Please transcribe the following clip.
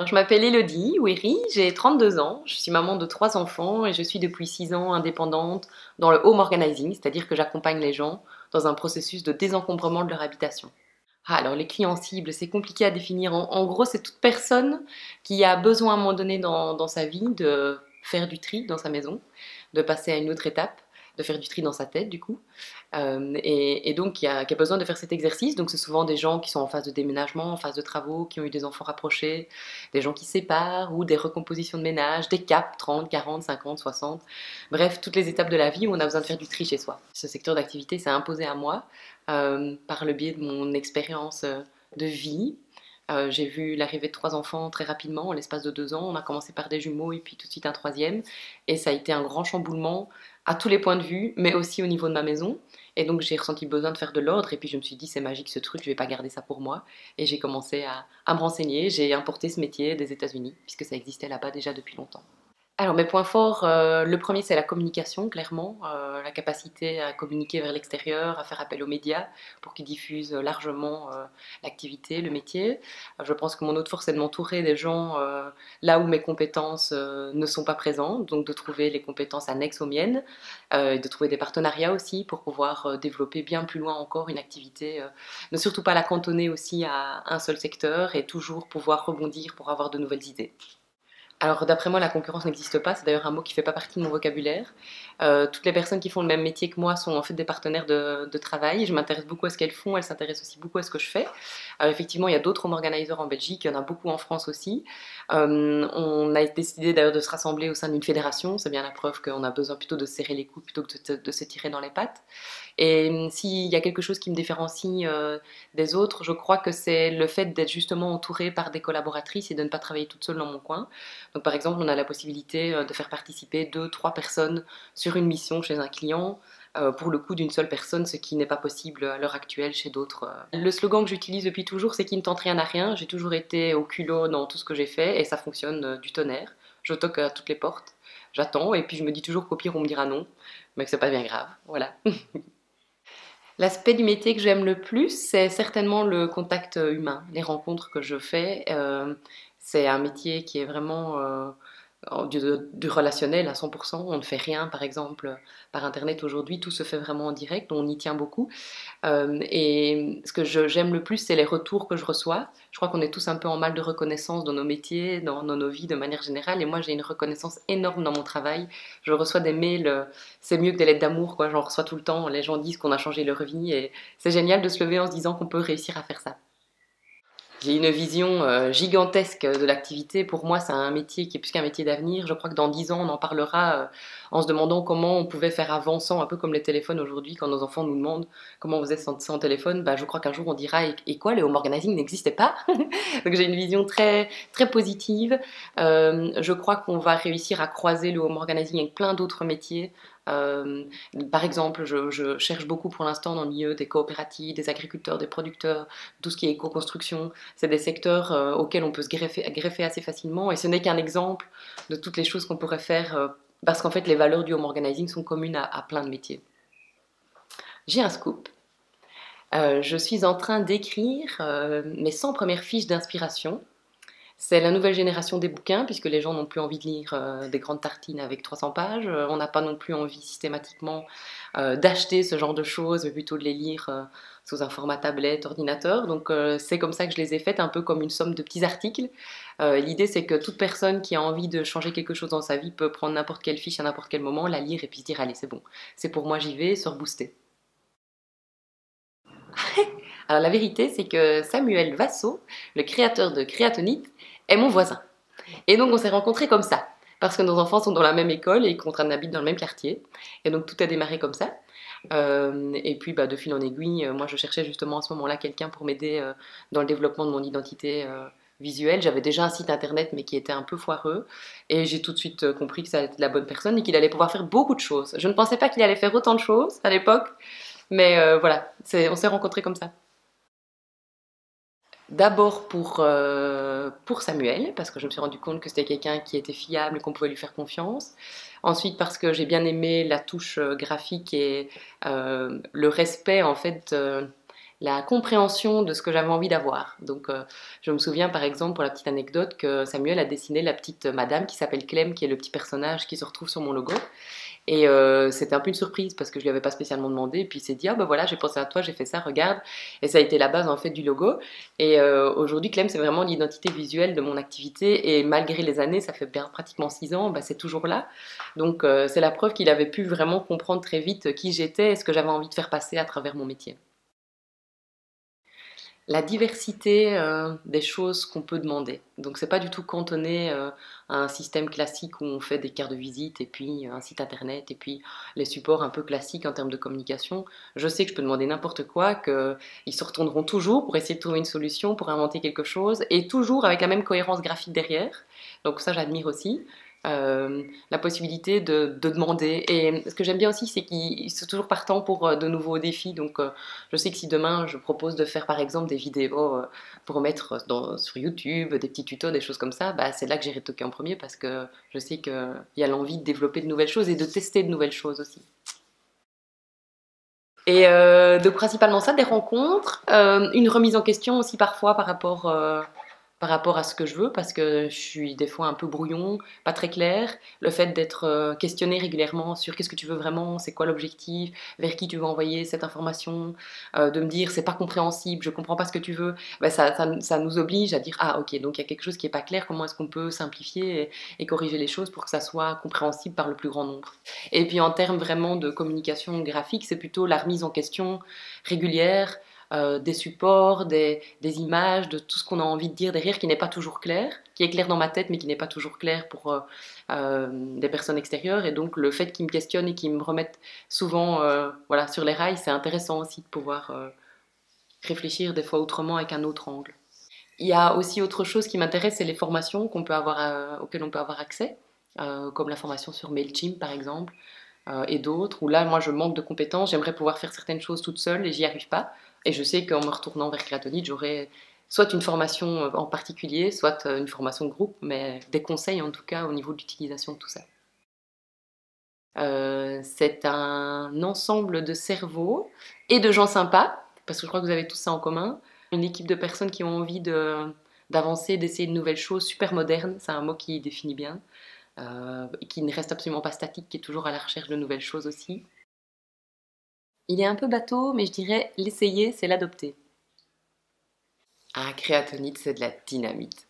Alors, je m'appelle Elodie Ouéry, j'ai 32 ans, je suis maman de 3 enfants et je suis depuis 6 ans indépendante dans le home organizing, c'est-à-dire que j'accompagne les gens dans un processus de désencombrement de leur habitation. Ah, alors, les clients cibles, c'est compliqué à définir. En gros, c'est toute personne qui a besoin à un moment donné dans sa vie de faire du tri dans sa maison, de passer à une autre étape, de faire du tri dans sa tête, du coup. Et donc, qui a besoin de faire cet exercice. Donc, c'est souvent des gens qui sont en phase de déménagement, en phase de travaux, qui ont eu des enfants rapprochés, des gens qui se séparent ou des recompositions de ménage, des caps 30, 40, 50, 60. Bref, toutes les étapes de la vie où on a besoin de faire du tri chez soi. Ce secteur d'activité s'est imposé à moi par le biais de mon expérience de vie. J'ai vu l'arrivée de 3 enfants très rapidement, en l'espace de 2 ans. On a commencé par des jumeaux et puis tout de suite un troisième. Et ça a été un grand chamboulement à tous les points de vue, mais aussi au niveau de ma maison. Et donc j'ai ressenti le besoin de faire de l'ordre. Et puis je me suis dit, c'est magique ce truc, je vais pas garder ça pour moi. Et j'ai commencé à me renseigner. J'ai importé ce métier des États-Unis, puisque ça existait là-bas déjà depuis longtemps. Alors mes points forts, le premier c'est la communication, clairement, la capacité à communiquer vers l'extérieur, à faire appel aux médias pour qu'ils diffusent largement l'activité, le métier. Je pense que mon autre force c'est de m'entourer des gens là où mes compétences ne sont pas présentes, donc de trouver les compétences annexes aux miennes, et de trouver des partenariats aussi pour pouvoir développer bien plus loin encore une activité, ne surtout pas la cantonner aussi à un seul secteur et toujours pouvoir rebondir pour avoir de nouvelles idées. Alors d'après moi, la concurrence n'existe pas, c'est d'ailleurs un mot qui ne fait pas partie de mon vocabulaire. Toutes les personnes qui font le même métier que moi sont en fait des partenaires de travail. Je m'intéresse beaucoup à ce qu'elles font, elles s'intéressent aussi beaucoup à ce que je fais. Effectivement, il y a d'autres home organizers en Belgique, il y en a beaucoup en France aussi. On a décidé d'ailleurs de se rassembler au sein d'une fédération, c'est bien la preuve qu'on a besoin plutôt de serrer les coups plutôt que de se tirer dans les pattes. Et s'il y a quelque chose qui me différencie des autres, je crois que c'est le fait d'être justement entourée par des collaboratrices et de ne pas travailler toute seule dans mon coin. Donc par exemple, on a la possibilité de faire participer 2, 3 personnes sur une mission chez un client pour le coût d'une seule personne, ce qui n'est pas possible à l'heure actuelle chez d'autres. Le slogan que j'utilise depuis toujours, c'est qui ne tente rien à rien. J'ai toujours été au culot dans tout ce que j'ai fait et ça fonctionne du tonnerre. Je toque à toutes les portes, j'attends et puis je me dis toujours qu'au pire on me dira non, mais que c'est pas bien grave. Voilà. L'aspect du métier que j'aime le plus, c'est certainement le contact humain, les rencontres que je fais. C'est un métier qui est vraiment du relationnel à 100%. On ne fait rien, par exemple, par Internet aujourd'hui. Tout se fait vraiment en direct. On y tient beaucoup. Et ce que j'aime le plus, c'est les retours que je reçois. Je crois qu'on est tous un peu en mal de reconnaissance dans nos métiers, dans nos vies de manière générale. Et moi, j'ai une reconnaissance énorme dans mon travail. Je reçois des mails, c'est mieux que des lettres d'amour, quoi. J'en reçois tout le temps. Les gens disent qu'on a changé leur vie. Et c'est génial de se lever en se disant qu'on peut réussir à faire ça. J'ai une vision gigantesque de l'activité. Pour moi, c'est un métier qui est plus qu'un métier d'avenir. Je crois que dans 10 ans, on en parlera en se demandant comment on pouvait faire avançant, un peu comme les téléphones aujourd'hui, quand nos enfants nous demandent comment on faisait sans téléphone. Bah, je crois qu'un jour, on dira et quoi, le home organizing n'existait pas. Donc j'ai une vision très, très positive. Je crois qu'on va réussir à croiser le home organizing avec plein d'autres métiers. Euh, Par exemple, je cherche beaucoup pour l'instant dans le milieu des coopératives, des agriculteurs, des producteurs, tout ce qui est éco-construction. C'est des secteurs auxquels on peut se greffer assez facilement et ce n'est qu'un exemple de toutes les choses qu'on pourrait faire parce qu'en fait les valeurs du home organizing sont communes à plein de métiers. J'ai un scoop. Je suis en train d'écrire mes 100 premières fiches d'inspiration. C'est la nouvelle génération des bouquins, puisque les gens n'ont plus envie de lire des grandes tartines avec 300 pages. On n'a pas non plus envie systématiquement d'acheter ce genre de choses, mais plutôt de les lire sous un format tablette, ordinateur. Donc c'est comme ça que je les ai faites, un peu comme une somme de petits articles. L'idée c'est que toute personne qui a envie de changer quelque chose dans sa vie peut prendre n'importe quelle fiche à n'importe quel moment, la lire et puis se dire allez c'est bon, c'est pour moi j'y vais, se rebooster. Alors la vérité c'est que Samuel Vasso, le créateur de Créatonite, est mon voisin. Et donc on s'est rencontrés comme ça, parce que nos enfants sont dans la même école et qu'on habite dans le même quartier. Et donc tout a démarré comme ça. Et puis bah, de fil en aiguille, moi je cherchais justement à ce moment-là quelqu'un pour m'aider dans le développement de mon identité visuelle. J'avais déjà un site internet mais qui était un peu foireux. Et j'ai tout de suite compris que ça allait être la bonne personne et qu'il allait pouvoir faire beaucoup de choses. Je ne pensais pas qu'il allait faire autant de choses à l'époque, mais voilà, on s'est rencontrés comme ça. D'abord pour Samuel, parce que je me suis rendu compte que c'était quelqu'un qui était fiable et qu'on pouvait lui faire confiance. Ensuite parce que j'ai bien aimé la touche graphique et le respect en fait la compréhension de ce que j'avais envie d'avoir. Donc, je me souviens par exemple, pour la petite anecdote, que Samuel a dessiné la petite madame qui s'appelle Clem, qui est le petit personnage qui se retrouve sur mon logo. Et c'était un peu une surprise parce que je lui avais pas spécialement demandé. Et puis il s'est dit, ah ben voilà, j'ai pensé à toi, j'ai fait ça, regarde. Et ça a été la base en fait du logo. Et aujourd'hui, Clem, c'est vraiment l'identité visuelle de mon activité. Et malgré les années, ça fait bien pratiquement 6 ans, bah, c'est toujours là. Donc c'est la preuve qu'il avait pu vraiment comprendre très vite qui j'étais et ce que j'avais envie de faire passer à travers mon métier. La diversité des choses qu'on peut demander. Donc c'est pas du tout cantonné à un système classique où on fait des cartes de visite et puis un site internet et puis les supports un peu classiques en termes de communication. Je sais que je peux demander n'importe quoi, qu'ils se retourneront toujours pour essayer de trouver une solution, pour inventer quelque chose et toujours avec la même cohérence graphique derrière. Donc ça j'admire aussi. La possibilité de demander. Et ce que j'aime bien aussi, c'est qu'ils sont toujours partants pour de nouveaux défis. Donc, je sais que si demain je propose de faire par exemple des vidéos pour mettre sur YouTube, des petits tutos, des choses comme ça, bah, c'est là que j'irai toquer en premier parce que je sais qu'il y a l'envie de développer de nouvelles choses et de tester de nouvelles choses aussi. Et donc principalement ça, des rencontres, une remise en question aussi parfois par rapport à ce que je veux, parce que je suis des fois un peu brouillon, pas très clair. Le fait d'être questionné régulièrement sur qu'est-ce que tu veux vraiment, c'est quoi l'objectif, vers qui tu veux envoyer cette information, de me dire c'est pas compréhensible, je comprends pas ce que tu veux, ben ça nous oblige à dire ah ok, donc il y a quelque chose qui est pas clair, comment est-ce qu'on peut simplifier et corriger les choses pour que ça soit compréhensible par le plus grand nombre. Et puis en termes vraiment de communication graphique, c'est plutôt la remise en question régulière des supports, des images, de tout ce qu'on a envie de dire derrière qui n'est pas toujours clair, qui est clair dans ma tête mais qui n'est pas toujours clair pour des personnes extérieures. Et donc le fait qu'ils me questionnent et qu'ils me remettent souvent voilà, sur les rails, c'est intéressant aussi de pouvoir réfléchir des fois autrement avec un autre angle. Il y a aussi autre chose qui m'intéresse, c'est les formations qu'on peut avoir, auxquelles on peut avoir accès, comme la formation sur MailChimp par exemple, et d'autres, où là, moi, je manque de compétences, j'aimerais pouvoir faire certaines choses toute seule et j'y arrive pas. Et je sais qu'en me retournant vers Creatonit, j'aurai soit une formation en particulier, soit une formation de groupe, mais des conseils en tout cas au niveau de l'utilisation de tout ça. C'est un ensemble de cerveaux et de gens sympas, parce que je crois que vous avez tout ça en commun. Une équipe de personnes qui ont envie d'avancer, d'essayer de nouvelles choses, super modernes, c'est un mot qui définit bien, qui ne reste absolument pas statique, qui est toujours à la recherche de nouvelles choses aussi. Il est un peu bateau, mais je dirais l'essayer, c'est l'adopter. Ah, créatonite, c'est de la dynamite.